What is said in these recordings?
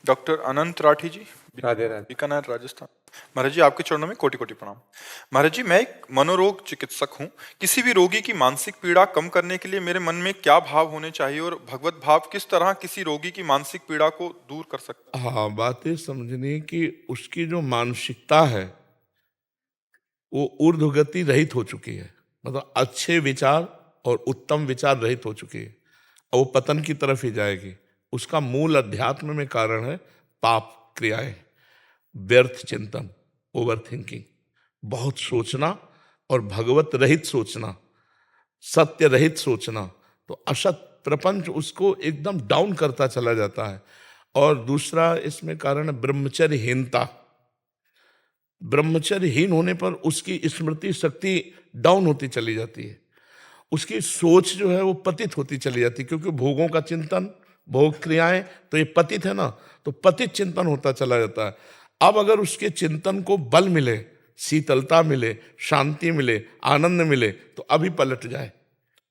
Doctor अनंत राठी जी, राधे राधे। बीकानेर, राजस्थान। महाराज जी, आपके चरणों में कोटि कोटि प्रणाम। महाराज जी, मैं एक मनोरोग चिकित्सक हूँ। किसी भी रोगी की मानसिक पीड़ा कम करने के लिए मेरे मन में क्या भाव होने चाहिए और भगवत भाव किस तरह किसी रोगी की मानसिक पीड़ा को दूर कर सकता हाँ, बात ये समझनी कि उसकी जो मानसिकता है वो ऊर्ध्वगति रहित हो चुकी है। मतलब अच्छे विचार और उत्तम विचार रहित हो चुकी है और वो पतन की तरफ ही जाएगी। उसका मूल अध्यात्म में कारण है पाप क्रियाएं, व्यर्थ चिंतन, ओवर थिंकिंग, बहुत सोचना और भगवत रहित सोचना, सत्य रहित सोचना। तो असत प्रपंच उसको एकदम डाउन करता चला जाता है। और दूसरा इसमें कारण है ब्रह्मचर्यहीनता। ब्रह्मचर्यहीन होने पर उसकी स्मृति शक्ति डाउन होती चली जाती है, उसकी सोच जो है वो पतित होती चली जाती है, क्योंकि भोगों का चिंतन, भोग क्रियाएं, तो ये पतित है ना, तो पतित चिंतन होता चला जाता है। अब अगर उसके चिंतन को बल मिले, शीतलता मिले, शांति मिले, आनंद मिले, तो अभी पलट जाए।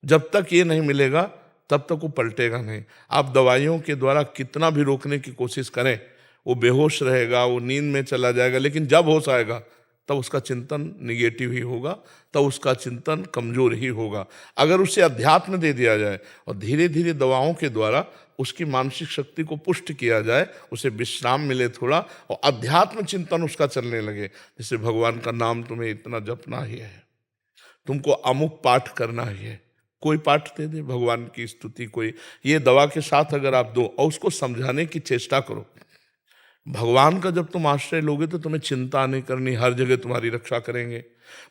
जब तक ये नहीं मिलेगा तब तक वो पलटेगा नहीं। आप दवाइयों के द्वारा कितना भी रोकने की कोशिश करें, वो बेहोश रहेगा, वो नींद में चला जाएगा, लेकिन जब होश आएगा तब उसका चिंतन निगेटिव ही होगा, तब उसका चिंतन कमजोर ही होगा। अगर उसे अध्यात्म दे दिया जाए और धीरे धीरे दवाओं के द्वारा उसकी मानसिक शक्ति को पुष्ट किया जाए, उसे विश्राम मिले थोड़ा और अध्यात्म चिंतन उसका चलने लगे, जैसे भगवान का नाम तुम्हें इतना जपना ही है, तुमको अमुक पाठ करना ही है, कोई पाठ दे दे भगवान की स्तुति, कोई ये दवा के साथ अगर आप दो और उसको समझाने की चेष्टा करो। भगवान का जब तुम आश्रय लोगे तो तुम्हें चिंता नहीं करनी, हर जगह तुम्हारी रक्षा करेंगे।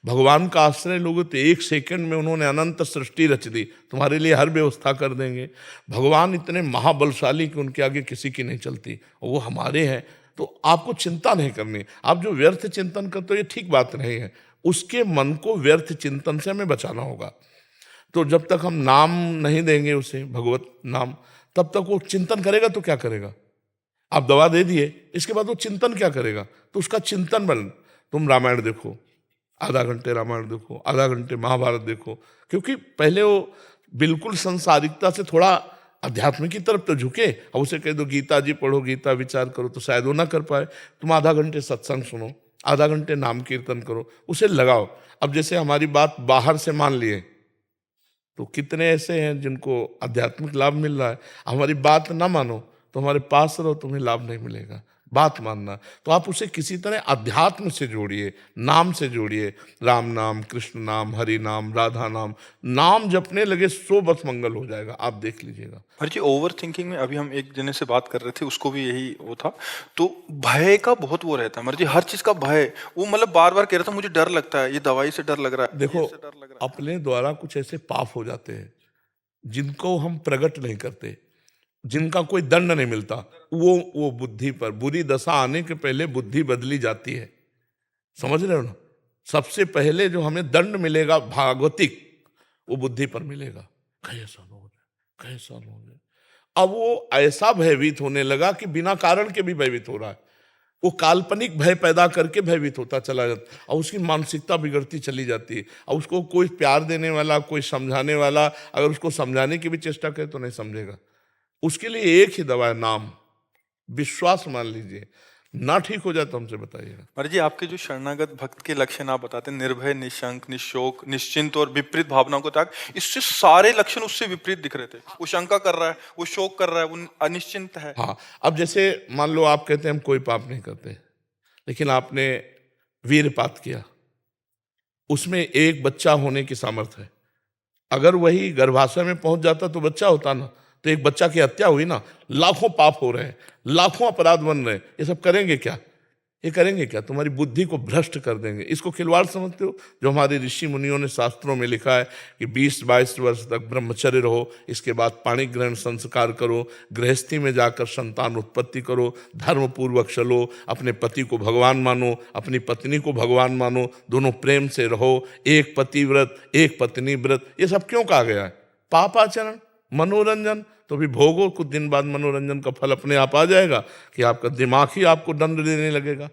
भगवान का आश्रय लोगे तो एक सेकंड में उन्होंने अनंत सृष्टि रच दी, तुम्हारे लिए हर व्यवस्था कर देंगे। भगवान इतने महाबलशाली कि उनके आगे किसी की नहीं चलती, और वो हमारे हैं, तो आपको चिंता नहीं करनी। आप जो व्यर्थ चिंतन करते हो ये ठीक बात नहीं है, उसके मन को व्यर्थ चिंतन से हमें बचाना होगा। तो जब तक हम नाम नहीं देंगे उसे, भगवत नाम, तब तक वो चिंतन करेगा तो क्या करेगा। आप दवा दे दिए, इसके बाद वो चिंतन क्या करेगा, तो उसका चिंतन बन, तुम रामायण देखो, आधा घंटे रामायण देखो, आधा घंटे महाभारत देखो, क्योंकि पहले वो बिल्कुल संसारिकता से थोड़ा अध्यात्म की तरफ तो झुके। अब उसे कह दो गीता जी पढ़ो, गीता विचार करो, तो शायद वो ना कर पाए। तुम आधा घंटे सत्संग सुनो, आधा घंटे नाम कीर्तन करो, उसे लगाओ। अब जैसे हमारी बात बाहर से मान लिए, तो कितने ऐसे हैं जिनको आध्यात्मिक लाभ मिल रहा है। हमारी बात ना मानो तो हमारे पास रहो, तुम्हें लाभ नहीं मिलेगा। बात मानना, तो आप उसे किसी तरह अध्यात्म से जोड़िए, नाम से जोड़िए। राम नाम, कृष्ण नाम, हरि नाम, राधा नाम, नाम जपने लगे सो बस मंगल हो जाएगा, आप देख लीजिएगा। महाराज जी, ओवर थिंकिंग में अभी हम एक जने से बात कर रहे थे, उसको भी यही वो था। तो भय का बहुत वो रहता है महाराज जी, हर चीज का भय। वो मतलब बार बार कह रहा था मुझे डर लगता है, ये दवाई से डर लग रहा है, देखो, ये से डर लग रहा है। अपने द्वारा कुछ ऐसे पाप हो जाते हैं जिनको हम प्रकट नहीं करते, जिनका कोई दंड नहीं मिलता, वो बुद्धि पर, बुरी दशा आने के पहले बुद्धि बदली जाती है। समझ रहे हो ना, सबसे पहले जो हमें दंड मिलेगा भागवतिक, वो बुद्धि पर मिलेगा। कहीं ऐसा न हो जाए, कहीं ऐसा न हो जाए। अब वो ऐसा भयभीत होने लगा कि बिना कारण के भी भयभीत हो रहा है, वो काल्पनिक भय पैदा करके भयभीत होता चला जाता, और उसकी मानसिकता बिगड़ती चली जाती है। और उसको कोई प्यार देने वाला, कोई समझाने वाला अगर उसको समझाने की भी चेष्टा करे तो नहीं समझेगा। उसके लिए एक ही दवा है, नाम, विश्वास मान लीजिए। ना ठीक हो जाए तो हमसे बताइएगा। महाराज जी, आपके जो शरणागत भक्त के लक्षण आप बताते हैं, निर्भय, निशंक, निशोक, निश्चिंत और विपरीत भावनाओं को त्याग, इससे सारे लक्षण उससे विपरीत दिख रहे थे। वो शंका कर रहा है, वो शोक कर रहा है, वो अनिश्चिंत है। हाँ, अब जैसे मान लो आप कहते हैं हम कोई पाप नहीं करते, लेकिन आपने वीरपात किया, उसमें एक बच्चा होने की सामर्थ्य है। अगर वही गर्भाशय में पहुंच जाता तो बच्चा होता ना, तो एक बच्चा की हत्या हुई ना। लाखों पाप हो रहे हैं, लाखों अपराध बन रहे हैं, ये सब करेंगे क्या, ये करेंगे क्या, तुम्हारी बुद्धि को भ्रष्ट कर देंगे। इसको खिलवाड़ समझते हो। जो हमारे ऋषि मुनियों ने शास्त्रों में लिखा है कि 20-22 वर्ष तक ब्रह्मचर्य रहो, इसके बाद पाणी ग्रहण संस्कार करो, गृहस्थी में जाकर संतान उत्पत्ति करो, धर्म पूर्वक चलो, अपने पति को भगवान मानो, अपनी पत्नी को भगवान मानो, दोनों प्रेम से रहो, एक पति व्रत, एक पत्नी व्रत। ये सब क्यों कहा गया है, पापाचरण, मनोरंजन। तो भी भोगो, कुछ दिन बाद मनोरंजन का फल अपने आप आ जाएगा कि आपका दिमाग ही आपको दंड देने लगेगा।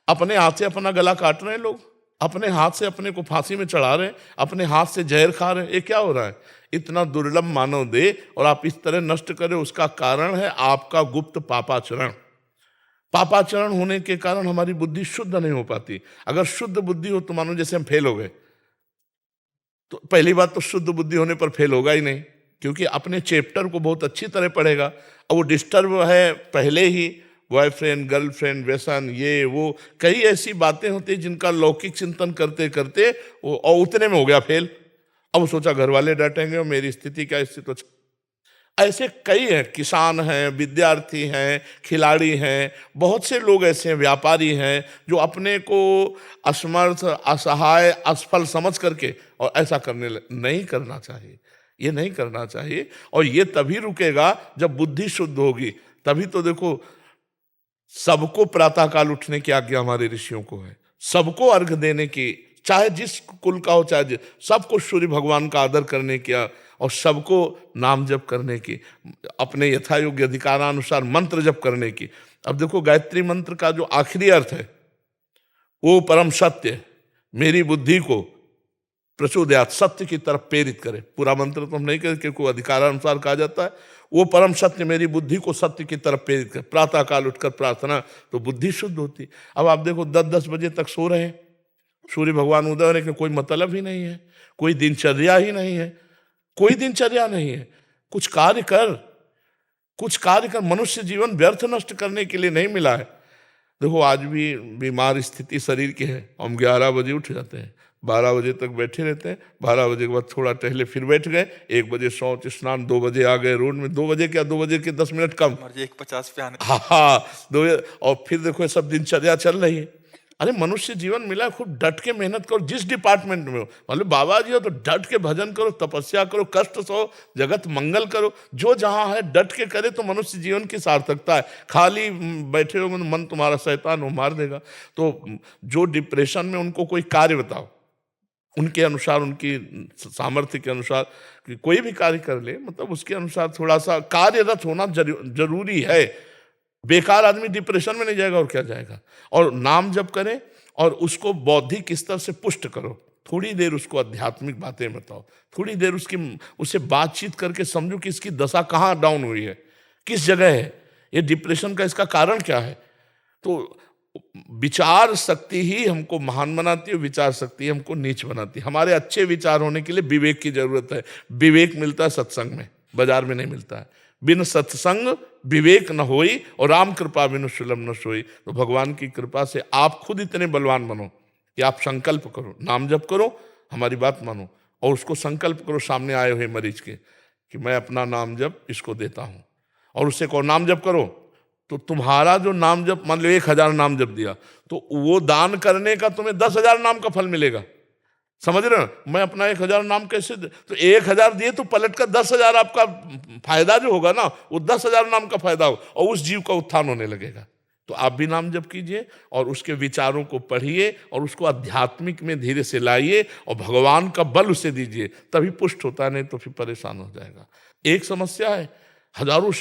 अपने हाथ से अपना गला काट रहे हैं लोग, अपने हाथ से अपने को फांसी में चढ़ा रहे हैं, अपने हाथ से जहर खा रहे हैं। ये क्या हो रहा है, इतना दुर्लभ मानव दे और आप इस तरह नष्ट करें। उसका कारण है आपका गुप्त पापाचरण। पापाचरण होने के कारण हमारी बुद्धि शुद्ध नहीं हो पाती। अगर शुद्ध बुद्धि हो तो मानो जैसे हम फेल हो गए, तो पहली बात तो शुद्ध बुद्धि होने पर फेल होगा ही नहीं, क्योंकि अपने चैप्टर को बहुत अच्छी तरह पढ़ेगा। और वो डिस्टर्ब है पहले ही, बॉयफ्रेंड गर्लफ्रेंड व्यसन ये वो कई ऐसी बातें होती हैं जिनका लौकिक चिंतन करते करते वो और उतने में हो गया फेल। अब वो सोचा घर वाले डांटेंगे और मेरी स्थिति क्या स्थिति। तो ऐसे कई हैं, किसान हैं, विद्यार्थी हैं, खिलाड़ी हैं, बहुत से लोग ऐसे हैं, व्यापारी हैं, जो अपने को असमर्थ असहाय असफल समझ करके और ऐसा नहीं करना चाहिए, ये नहीं करना चाहिए। और ये तभी रुकेगा जब बुद्धि शुद्ध होगी। तभी तो देखो सबको प्रातःकाल उठने की आज्ञा हमारे ऋषियों को है, सबको अर्घ देने की, चाहे जिस कुल का हो चाहे सबको सूर्य भगवान का आदर करने की और सबको नाम जप करने की, अपने यथायोग्य अधिकारानुसार मंत्र जप करने की। अब देखो गायत्री मंत्र का जो आखिरी अर्थ है वो परम सत्य मेरी बुद्धि को प्रचोदयात सत्य की तरफ प्रेरित करे। पूरा मंत्र तो हम नहीं करें क्योंकि अधिकारानुसार कहा जाता है। वो परम सत्य मेरी बुद्धि को सत्य की तरफ प्रेरित करे। प्रातःकाल उठकर प्रार्थना तो बुद्धि शुद्ध होती। अब आप देखो 10-10 बजे तक सो रहे हैं, सूर्य भगवान उदय होने का कोई मतलब ही नहीं है, कोई दिनचर्या ही नहीं है, कोई दिनचर्या नहीं है। कुछ कार्य कर, मनुष्य जीवन व्यर्थ नष्ट करने के लिए नहीं मिला है। देखो आज भी बीमार स्थिति शरीर की है, हम 11 बजे उठ जाते हैं, 12 बजे तक बैठे रहते हैं, 12 बजे के बाद थोड़ा टहले फिर बैठ गए, 1 बजे शौच स्नान, 2 बजे आ गए रोड में, 2 बजे क्या 2 बजे के 10 मिनट कम, 1:50 पे आने। हाँ 2, और फिर देखो ये सब दिनचर्या चल रही है। अरे मनुष्य जीवन मिला है, खूब डट के मेहनत करो जिस डिपार्टमेंट में हो। मतलब बाबा जी हो तो डट के भजन करो, तपस्या करो, कष्ट सहो, जगत मंगल करो, जो जहां है डट के करे तो मनुष्य जीवन की सार्थकता है। खाली बैठे हो मन तुम्हारा शैतान वो मार देगा। तो जो डिप्रेशन में उनको कोई कार्य बताओ, उनके अनुसार, उनकी सामर्थ्य के अनुसार कोई भी कार्य कर ले, मतलब उसके अनुसार थोड़ा सा कार्यरत होना जरूरी है। बेकार आदमी डिप्रेशन में नहीं जाएगा और क्या जाएगा। और नाम जप करें और उसको बौद्धिक स्तर से पुष्ट करो। थोड़ी देर उसको आध्यात्मिक बातें बताओ, थोड़ी देर उससे बातचीत करके समझो कि इसकी दशा कहाँ डाउन हुई है, किस जगह है, ये डिप्रेशन का इसका कारण क्या है। तो विचार शक्ति ही हमको महान बनाती है, विचार शक्ति हमको नीच बनाती है। हमारे अच्छे विचार होने के लिए विवेक की जरूरत है। विवेक मिलता है सत्संग में, बाजार में नहीं मिलता है। बिन सत्संग विवेक न होई और राम कृपा बिनु सुलभ न सोई। तो भगवान की कृपा से आप खुद इतने बलवान बनो कि आप संकल्प करो, नाम जप करो, हमारी बात मानो और उसको संकल्प करो सामने आए हुए मरीज के कि मैं अपना नाम जप इसको देता हूं। और उससे कहो नाम जप करो, तो तुम्हारा जो नाम जप, मान लो 1000 नाम जप दिया तो वो दान करने का तुम्हें 10,000 नाम का फल मिलेगा। समझ रहे हो, मैं अपना 1000 नाम कैसे दे? तो 1000 दिए तो पलट कर 10,000 आपका फायदा जो होगा ना, वो 10,000 नाम का फायदा हो और उस जीव का उत्थान होने लगेगा। तो आप भी नाम जप कीजिए और उसके विचारों को पढ़िए और उसको आध्यात्मिक में धीरे से लाइए और भगवान का बल उसे दीजिए, तभी पुष्ट होता है, नहीं तो फिर परेशान हो जाएगा। एक समस्या है, हजारों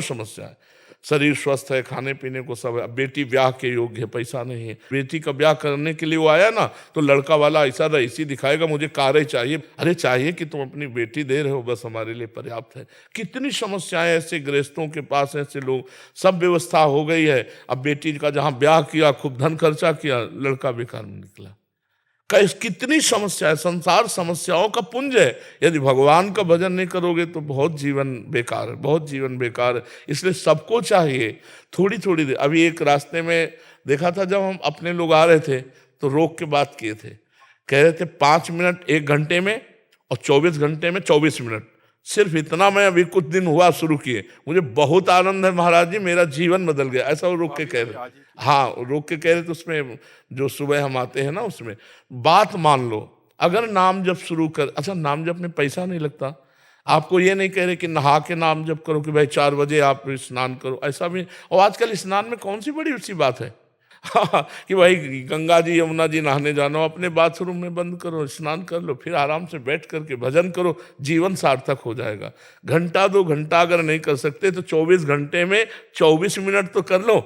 समस्या है। शरीर स्वस्थ है, खाने पीने को सब है, बेटी ब्याह के योग्य है, पैसा नहीं है, बेटी का ब्याह करने के लिए वो आया ना तो लड़का वाला ऐसा रईसी दिखाएगा, मुझे कारें चाहिए। अरे चाहिए कि तुम अपनी बेटी दे रहे हो, बस हमारे लिए पर्याप्त है। कितनी समस्याएं ऐसे गृहस्थों के पास, ऐसे लोग, सब व्यवस्था हो गई है, अब बेटी का जहां ब्याह किया, खूब धन खर्चा किया, लड़का बेकार में निकला। कितनी समस्या है, संसार समस्याओं का पुंज है। यदि भगवान का भजन नहीं करोगे तो बहुत जीवन बेकार है, बहुत जीवन बेकार है। इसलिए सबको चाहिए थोड़ी थोड़ी देर। अभी एक रास्ते में देखा था, जब हम अपने लोग आ रहे थे तो रोक के बात किए थे, कह रहे थे 5 मिनट 1 घंटे में और 24 घंटे में 24 मिनट। सिर्फ इतना मैं अभी कुछ दिन हुआ शुरू किए, मुझे बहुत आनंद है महाराज जी, मेरा जीवन बदल गया। ऐसा वो रोक के कह रहे, हाँ रोक के कह रहे। तो उसमें जो सुबह हम आते हैं ना, उसमें बात मान लो, अगर नाम जप शुरू कर, अच्छा नाम जप में पैसा नहीं लगता, आपको ये नहीं कह रहे कि नहा के नाम जप करो कि भाई 4 बजे आप स्नान करो, ऐसा भी। और आजकल स्नान में कौन सी बड़ी ऊंची बात है कि भाई गंगा जी यमुना जी नहाने जाना, अपने बाथरूम में बंद करो, स्नान कर लो, फिर आराम से बैठ करके भजन करो, जीवन सार्थक हो जाएगा। घंटा 2 घंटा अगर नहीं कर सकते तो 24 घंटे में 24 मिनट तो कर लो।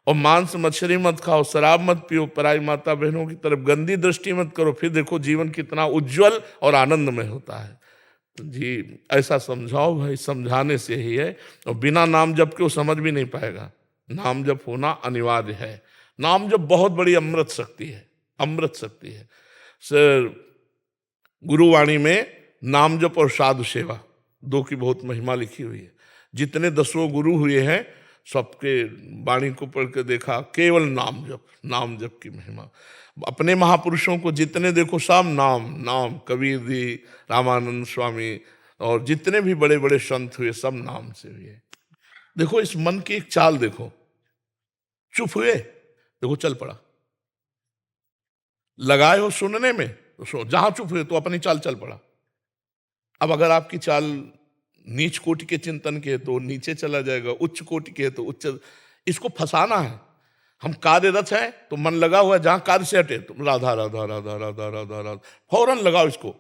और मांस मछली मत खाओ, शराब मत पियो, पराई माता बहनों की तरफ गंदी दृष्टि मत करो, फिर देखो जीवन कितना उज्जवल और आनंदमय होता है। तो जी ऐसा समझाओ भाई, समझाने से ही है। और बिना नाम जप के वो समझ भी नहीं पाएगा, नाम जप होना अनिवार्य है। नाम जप बहुत बड़ी अमृत शक्ति है, अमृत शक्ति है। सर गुरुवाणी में नाम जप और साधु सेवा दो की बहुत महिमा लिखी हुई है। जितने 10 गुरु हुए हैं सबके वाणी को पढ़ के देखा, केवल नाम जप की महिमा। अपने महापुरुषों को जितने देखो सब नाम नाम, कबीर जी, रामानंद स्वामी और जितने भी बड़े बड़े संत हुए सब नाम से हुए। देखो इस मन की एक चाल देखो, चुप हुए देखो चल पड़ा, लगाए हो सुनने में तो जहां चुप हुए तो अपनी चाल चल पड़ा। अब अगर आपकी चाल नीच कोटि के चिंतन के है तो नीचे चला जाएगा, उच्च कोटि के है तो उच्च। इसको फंसाना है। हम कार्यरत हैं तो मन लगा हुआ है, जहां कार्य से हटे तो राधा राधा राधा राधा राधा राधा फौरन लगाओ इसको।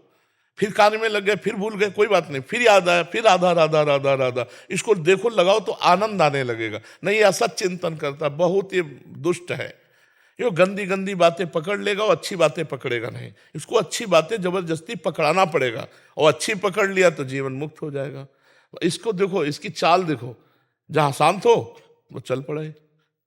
फिर कार्य में लग गए, फिर भूल गए, कोई बात नहीं, फिर याद आया, फिर राधा राधा राधा राधा। इसको देखो लगाओ तो आनंद आने लगेगा। नहीं, ये असत चिंतन करता, बहुत ये दुष्ट है। ये गंदी गंदी बातें पकड़ लेगा और अच्छी बातें पकड़ेगा नहीं। इसको अच्छी बातें जबरदस्ती पकड़ाना पड़ेगा, और अच्छी पकड़ लिया तो जीवन मुक्त हो जाएगा। इसको देखो, इसकी चाल देखो, जहां शांत हो वो चल पड़े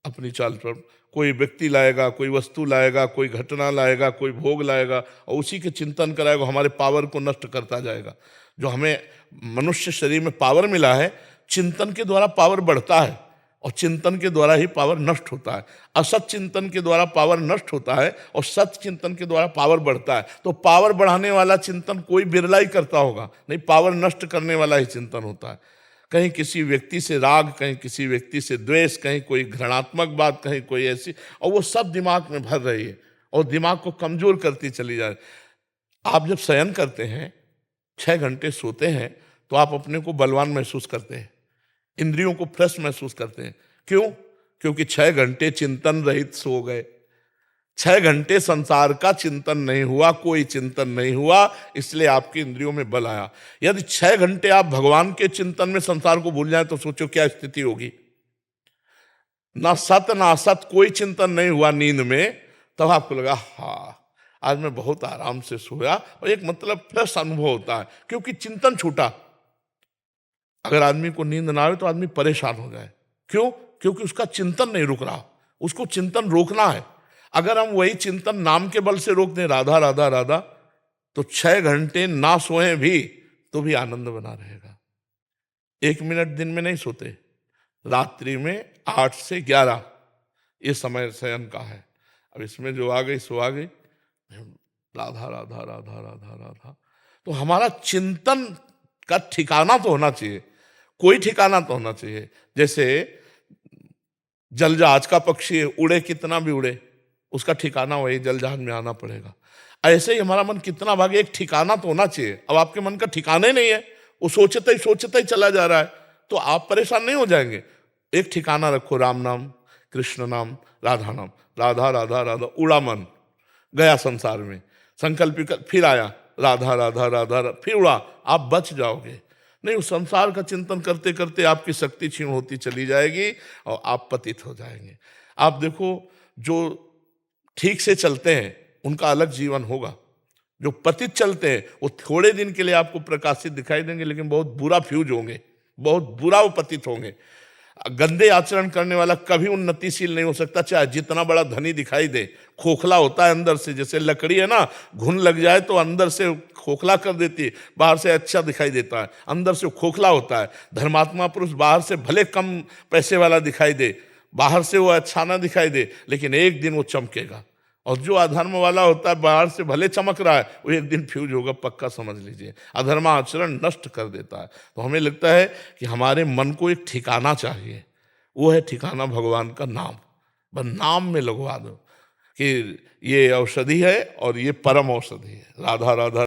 अपनी चाल पर। कोई व्यक्ति लाएगा, कोई वस्तु लाएगा, कोई घटना लाएगा, कोई भोग लाएगा और उसी के चिंतन कराएगा, हमारे पावर को नष्ट करता जाएगा। जो हमें मनुष्य शरीर में पावर मिला है, चिंतन के द्वारा पावर बढ़ता है और चिंतन के द्वारा ही पावर नष्ट होता है। असत चिंतन के द्वारा पावर नष्ट होता है और सत चिंतन के द्वारा पावर बढ़ता है। तो पावर बढ़ाने वाला चिंतन कोई बिरला ही करता होगा, नहीं, पावर नष्ट करने वाला ही चिंतन होता है। कहीं किसी व्यक्ति से राग, कहीं किसी व्यक्ति से द्वेष, कहीं कोई घृणात्मक बात, कहीं कोई ऐसी, और वो सब दिमाग में भर रही है और दिमाग को कमजोर करती चली जा रही। आप जब शयन करते हैं, 6 घंटे सोते हैं, तो आप अपने को बलवान महसूस करते हैं, इंद्रियों को फ्रेश महसूस करते हैं। क्यों? क्योंकि 6 घंटे चिंतन रहित सो गए। 6 घंटे संसार का चिंतन नहीं हुआ, कोई चिंतन नहीं हुआ, इसलिए आपकी इंद्रियों में बल आया। यदि 6 घंटे आप भगवान के चिंतन में संसार को भूल जाए तो सोचो क्या स्थिति होगी। ना सत ना असत, कोई चिंतन नहीं हुआ नींद में, तब आपको लगा हाँ आज मैं बहुत आराम से सोया, और एक मतलब फ्रेश अनुभव होता है, क्योंकि चिंतन छूटा। अगर आदमी को नींद ना आए तो आदमी परेशान हो जाए। क्यों? क्योंकि उसका चिंतन नहीं रुक रहा, उसको चिंतन रोकना है। अगर हम वही चिंतन नाम के बल से रोक दें, राधा राधा राधा, तो 6 घंटे ना सोए भी तो भी आनंद बना रहेगा। 1 मिनट दिन में नहीं सोते, रात्रि में 8 से 11 ये समय शयन का है। अब इसमें जो आ गई सो आ गई, राधा राधा राधा राधा राधा। तो हमारा चिंतन का ठिकाना तो होना चाहिए, कोई ठिकाना तो होना चाहिए। जैसे जल जहाज का पक्षी है, उड़े कितना भी उड़े, उसका ठिकाना वही जल जहाज में आना पड़ेगा। ऐसे ही हमारा मन कितना भागे, एक ठिकाना तो होना चाहिए। अब आपके मन का ठिकाना ही नहीं है, वो सोचता ही चला जा रहा है, तो आप परेशान नहीं हो जाएंगे। एक ठिकाना रखो, राम नाम, कृष्ण नाम, राधा नाम, राधा राधा राधा, उड़ा मन गया संसार में, संकल्प फिर आया राधा राधा राधा, फिर उड़ा, आप बच जाओगे। नहीं, उस संसार का चिंतन करते करते आपकी शक्ति क्षीण होती चली जाएगी और आप पतित हो जाएंगे। आप देखो, जो ठीक से चलते हैं उनका अलग जीवन होगा, जो पतित चलते हैं वो थोड़े दिन के लिए आपको प्रकाशित दिखाई देंगे, लेकिन बहुत बुरा फ्यूज होंगे, बहुत बुरा वो पतित होंगे। गंदे आचरण करने वाला कभी उन्नतिशील नहीं हो सकता, चाहे जितना बड़ा धनी दिखाई दे, खोखला होता है अंदर से। जैसे लकड़ी है ना, घुन लग जाए तो अंदर से खोखला कर देती है, बाहर से अच्छा दिखाई देता है, अंदर से खोखला होता है। धर्मात्मा पुरुष बाहर से भले कम पैसे वाला दिखाई दे, बाहर से वो अच्छा ना दिखाई दे, लेकिन एक दिन वो चमकेगा। और जो अधर्म वाला होता है, बाहर से भले चमक रहा है, वो एक दिन फ्यूज होगा, पक्का समझ लीजिए। अधर्म आचरण नष्ट कर देता है। तो हमें लगता है कि हमारे मन को एक ठिकाना चाहिए, वो है ठिकाना भगवान का नाम। बस नाम में लगवा दो कि ये औषधि है और ये परम औषधि है। राधा राधा।